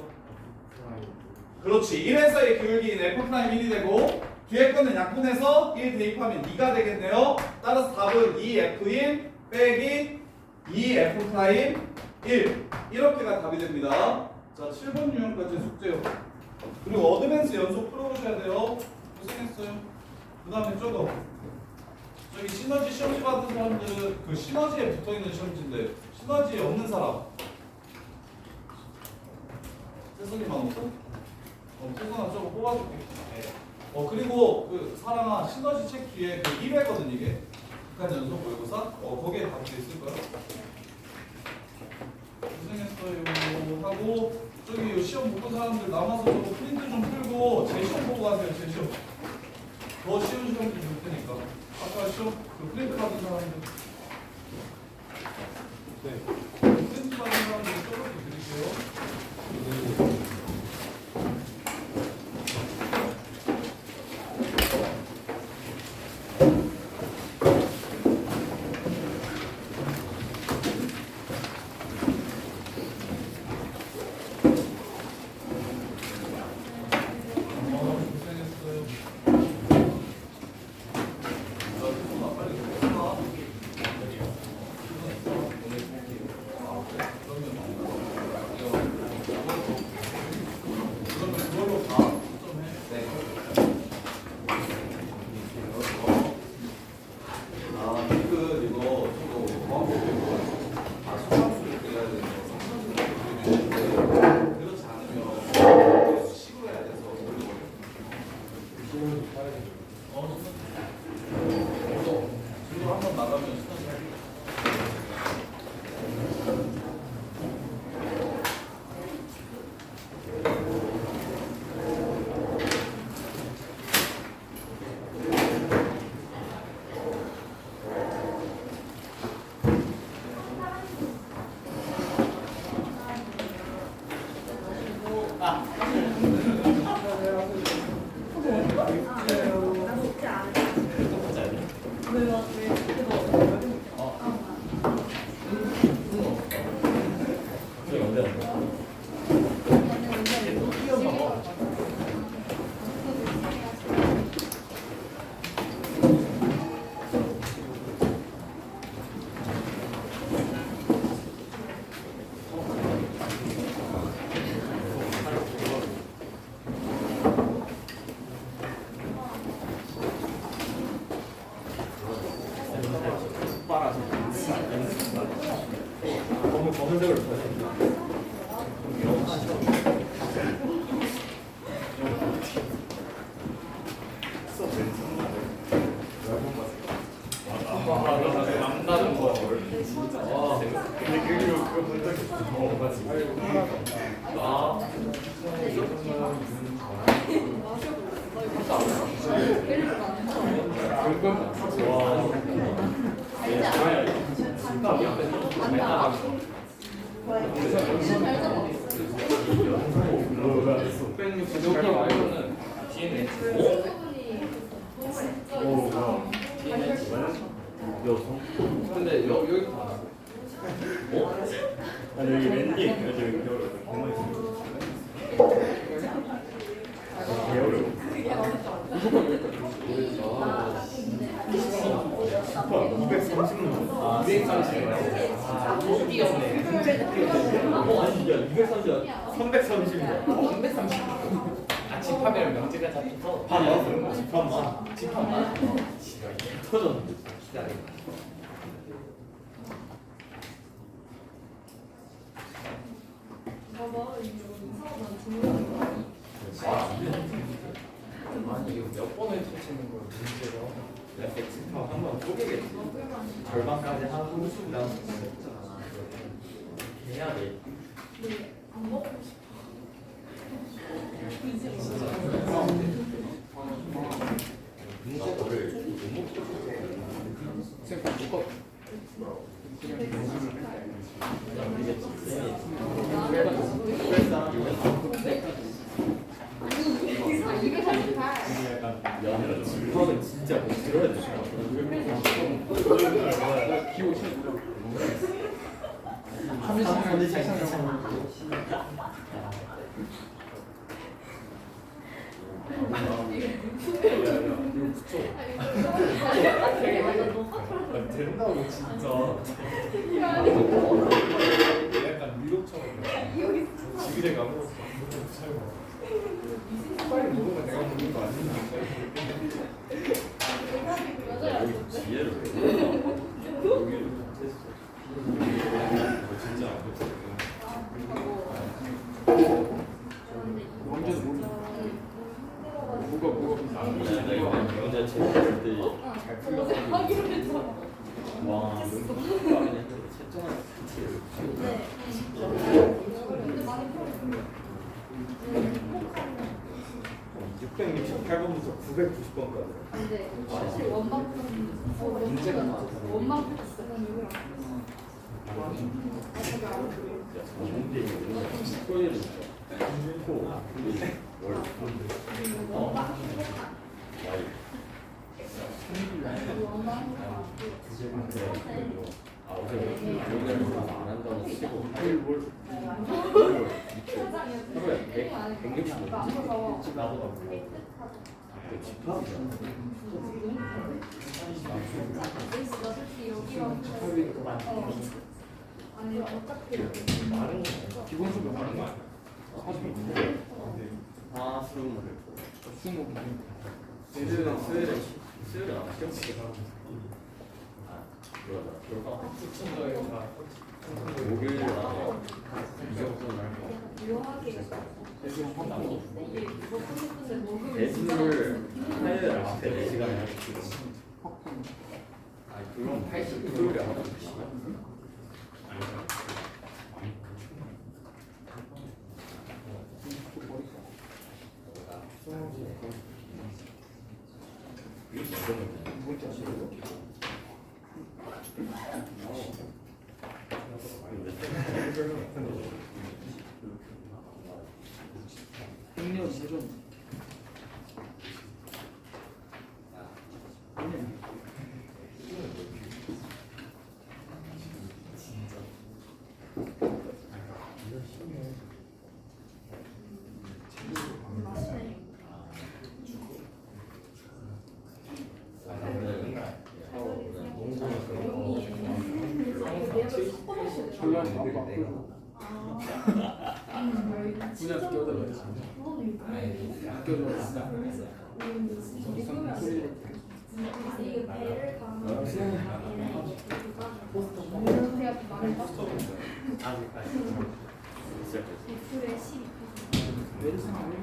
그렇지 1에서의 기울기인 F'1이 되고 뒤에 거는 약분해서 1 대입하면 2가 되겠네요. 따라서 답은 2F1 빼기 2F'1 이렇게가 답이 됩니다. 자 7번 유형까지 숙제요. 그리고 어드밴스 연속 풀어보셔야 돼요. 고생했어요. 그 다음에 저기 시너지 시험지 받은 사람들은 그 시너지에 붙어있는 시험지인데 시너지에 없는 사람 세선이만 없어? 세선아 저거 뽑아줄게. 그리고 그 사람아 시너지 책 뒤에 그 1회거든 이게 북한 연속 모의고사 거기에 답도 있을 거야. 고생했어요 하고 저기 시험 보고 사람들 남아서 저거 프린트 좀 풀고 제 시험 보고 가세요. 제 시험 더 쉬운 시험지 줄 테니까 아까 시험 그 프린트 받은 사람들 프린트 받은 사람들 조금 드릴게요. 나 먹지 않아. 검은색으로 써야 남다른 거. 근데 그거 본 적이 있어. 아. 이렇게 말고는 뒤에는 근데 여기 아니 여기 랜딩 여기 가만히 있어. 개어려워. 230만. 아, 230. 아니 야 230이야. 330이야. 330. 아, 집합이랑 명제가 잡혀서 반 나왔어. 집합만. 집합만. 터졌는데. 기다려. 아니 이거 몇 번을 터치는 거야 문제로. 내가 집합 한번 쪼개겠지. 절반까지 하고 그다음 해야 돼. 쌤 묶어. 야, 집합은 진짜 못 들어야 돼. 기호 된다고 진짜. 약간 미로처럼 지그재 가고 빨리 먹으면 내가 먹는 거 아닌데. 여기 지혜를 왜 넣어? 여기를 못했어. 진짜 안 됐어. 완전 뭐가 내가 이거 문제 제출할 때 잘 풀려서 와, 그냥 채점할 때 668번부터 990번까지. 근데 사실 원만큼 문제가 많아. 원만큼 쓰는 이유랑 토요일 월 아 어제 여기를 안 한다고 치고 화요일 월 하루에 165 나보다 집합이잖아. 아니 어차피 기본 수업 하는 거 아니야? 화수목을 수목 수요일에 안 시켰지. 아 그러다 수천도에가 목요일에 나서 이정도는 할거 묘하게 대신 한 번도 없어. 이게 먹고 싶은데 먹으면 대수를 화요일 앞에 4시간에 하겠지. 아 그럼 80 토요일에 하고 싶어. 학년 세종. 분야 끼어들어야지. 학교도 진짜. 이게 배를 가면 대학 말해봐. 아직까지. 배틀에 12. 상황이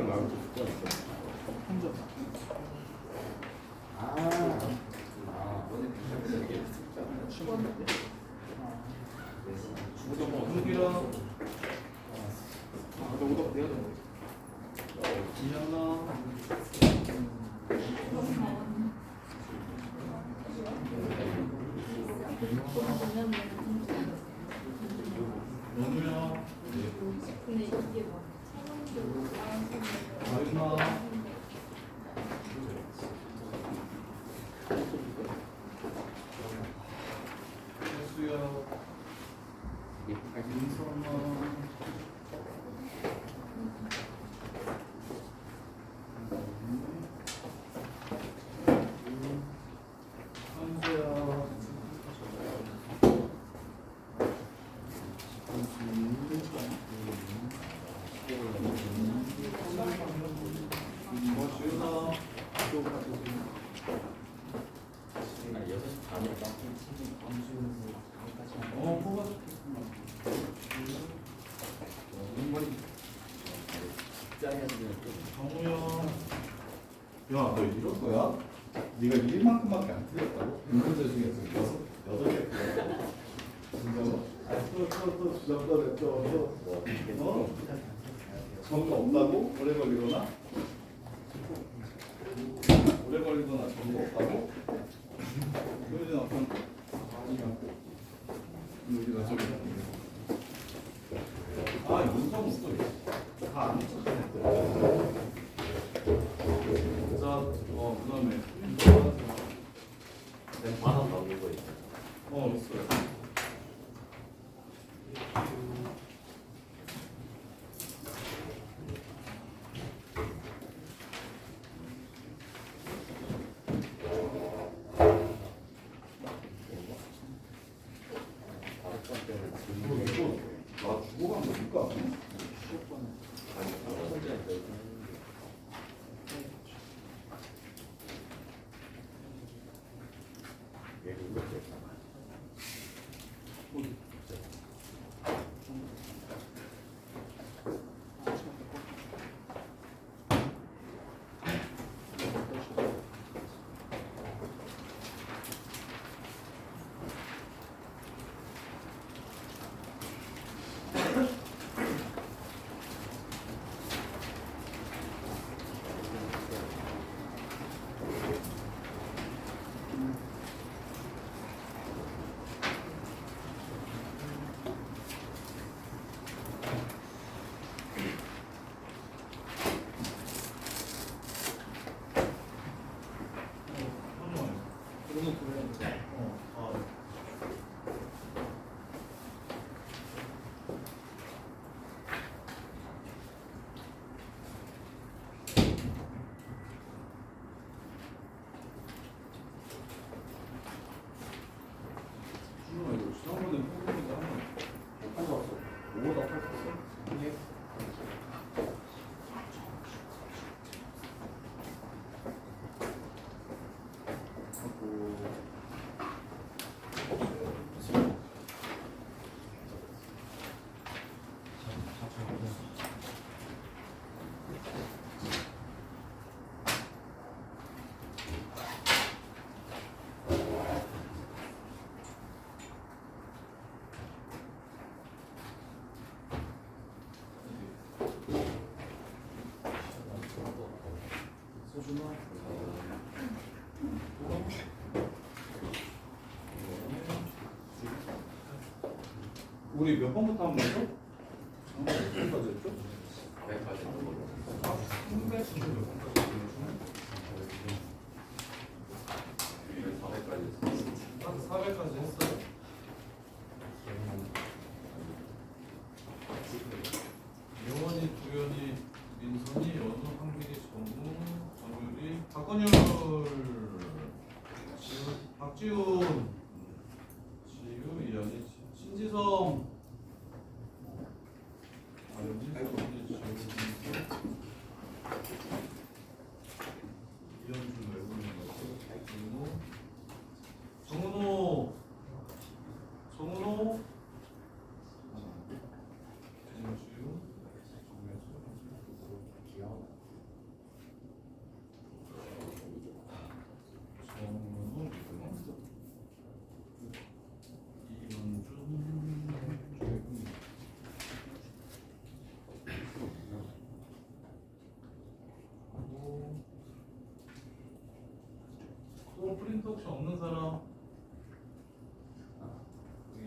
말고 또 홍기랑 이현아 영우야 근데 이게 막 아윤아 혜수야 민선아 현수야 지훈아 6시 반에 뽑아줄게 정우야 야 너 이럴 거야? 네가 1만큼밖에 안 틀렸다고? 문제 중에서 8개 틀렸다고? 진짜로? 또 주접도 냈죠 어? 정이 없다고? 오래 걸리거나? 오래 걸리거나 정이 없다고? 효진아 그럼 여기다 저기 아 윤성우 또다안 쳤네 자, 그다음에 만원 넘는 거 있어. 있어요. 이거 나 주고 간 거니까. 지난번에 뽑으니까 한번 못 뽑았어. 5다 뽑았어. 예. 우리 몇 번부터 한 거죠? 지금까지 했죠? 왜 400까지 했어? 딱 400까지 했어요. 예원이, 두현이, 민선이, 연우, 한길이, 정우, 정유리, 박건율, 박지훈, 지유, 이현이, 신지성, 아연이, 서준이, 지우, 이현준 외국인 거고, 정은호, 정은호, 김지우, 귀여워. 정은호, 이현준, 또 프린터 혹시 없는 사람?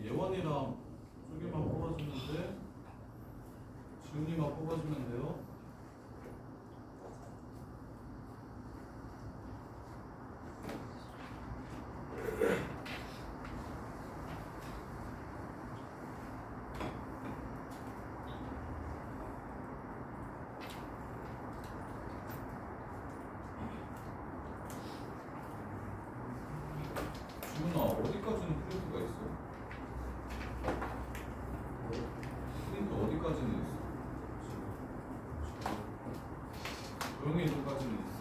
예원이랑 쪼개만 뽑아주면 돼. 지훈이만 뽑아주면 돼요. 지훈아, 어디까지는 프린트가 있어? 프린트 어디까지는 있어? 조용히 누까지는 있어?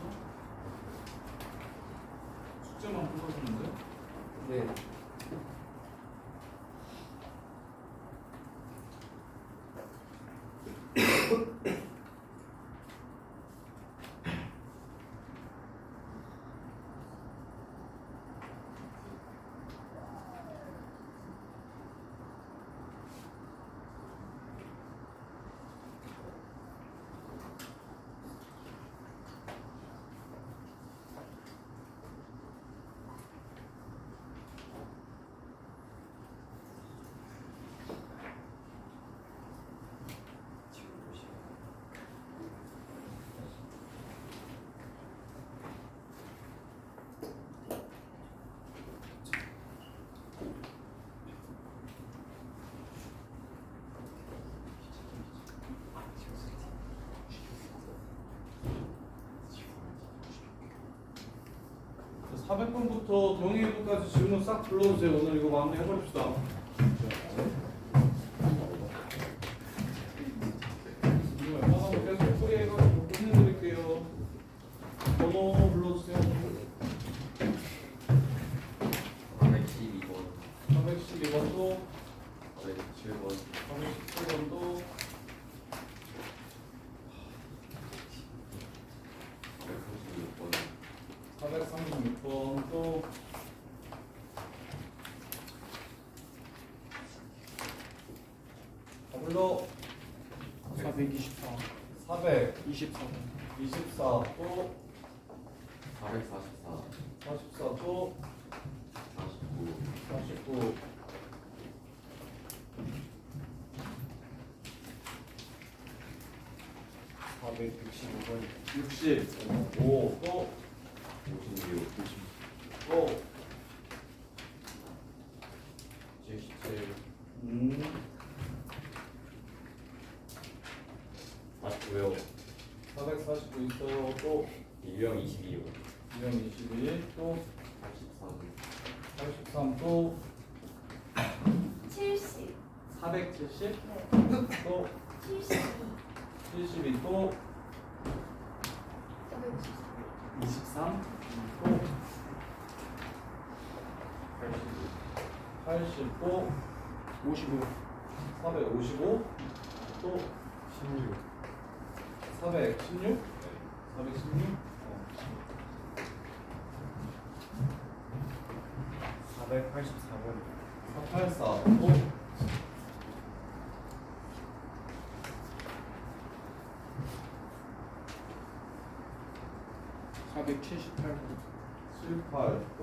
숙제만 풀어주면 돼? 네. 자, 400번부터 동의부까지 질문 싹 불러주세요. 오늘 이거 마무리 해버립시다. 이거 웬만하면 계속 풀이해가지고 끝내드릴게요. 번호 불러주세요. 412번, 412번도 417번, 417번도 436번, 436번도 424. 424 24. 또 444, 44 또 49, 49 465번. 65 또 56, 또 77. 49요, 449 있어요. 또 유형 22요, 222 또 83, 83 또 70. 470 네. 또 72. 72 또 23 또 80 또 55. 455 또 16. 416 416 484번. 484 또 478번. 78 또